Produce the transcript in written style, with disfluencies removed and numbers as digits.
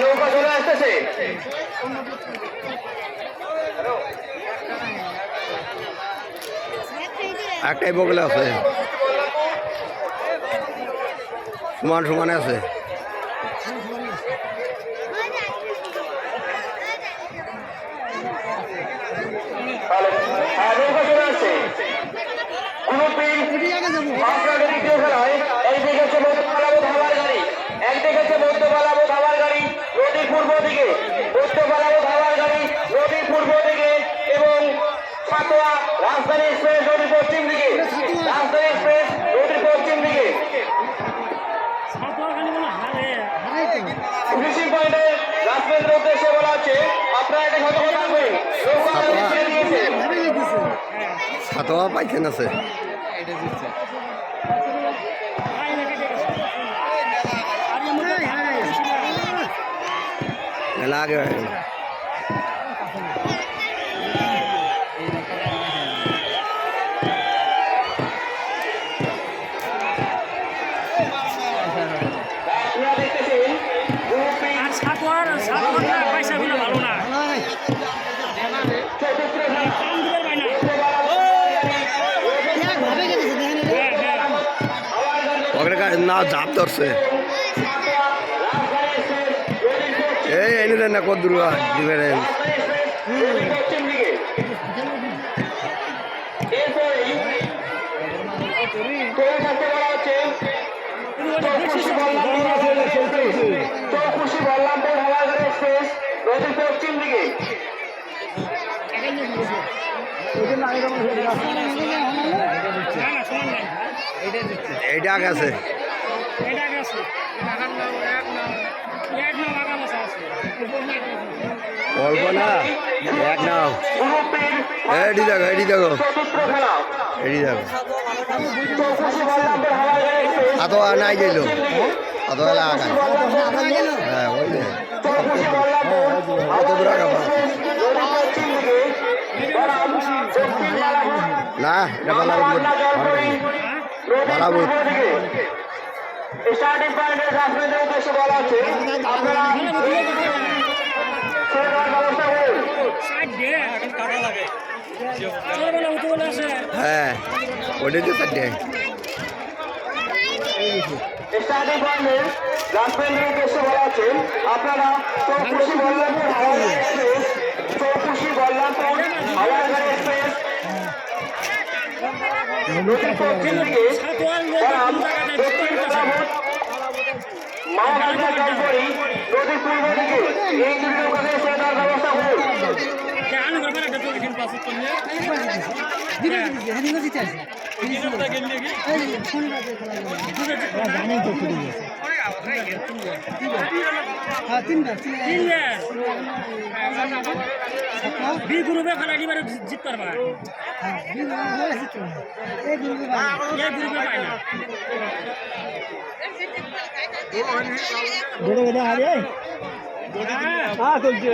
নৌকা চলে আসতেছে। একটাই বগলে আছে, সমান সমানে আছে। নৌকা চলে আসছে। একদিকে হচ্ছে মধ্যপালাবো ধাবার গাড়ি, একদিকে হচ্ছে মধ্যপালাবো ধাবার গাড়ি নদীর পূর্ব দিকে, মধ্যপালাবো ধাবার গাড়ি নদীর পূর্ব দিকে এবং সাতোয়া রাজধানী এক্সপ্রেস নদীর পশ্চিম দিকে, রাজধানী এক্সপ্রেস নদীর পশ্চিম দিকে। ফিনিশিং পয়েন্টে রাজপথের উদ্দেশ্যে বলা হচ্ছে আপনারা এটা সতর্ক থাকবেন। সাতোয়া পাইছেন আছে। মেলা আগে হয়ে গেল। না ঝাপ ধরছে এই এনে দেন না কত দূর ডিফারেন্স। পশ্চিম দিকে এইটা গেছে, অল্প না এক নাও এডি দেখো, এডি দেখো, এডি দেখো। এত নাই গেল, অত বেলা আগান। হ্যাঁ ওই যে কত দূর আগা না, এটা বালাবুত বালাবুত স্টার্টিং পয়েন্টে রাজপথের উদ্দেশ্যে বলা হচ্ছে আপনারা হ্যাঁ ওটাই তো চারটে। স্টার্টিং পয়েন্টে রাজপথের উদ্দেশ্যে বলা হচ্ছে আপনারা চৌকুশি বল্লভপুর হাওড়া এক্সপ্রেস, চৌকুশি বল্লভপুর হাওড়া এক্সপ্রেস নদীর পশ্চিম দিকে মাওগাছা জলপরি নদীর পূর্ব দিকে এই দুটি নৌকাকে ছেড়ে দেওয়ার ব্যবস্থা করুন। বি গ্রুপে খেলাটি বারে জিত পারবা, এ গ্রুপে পায় না। চলছে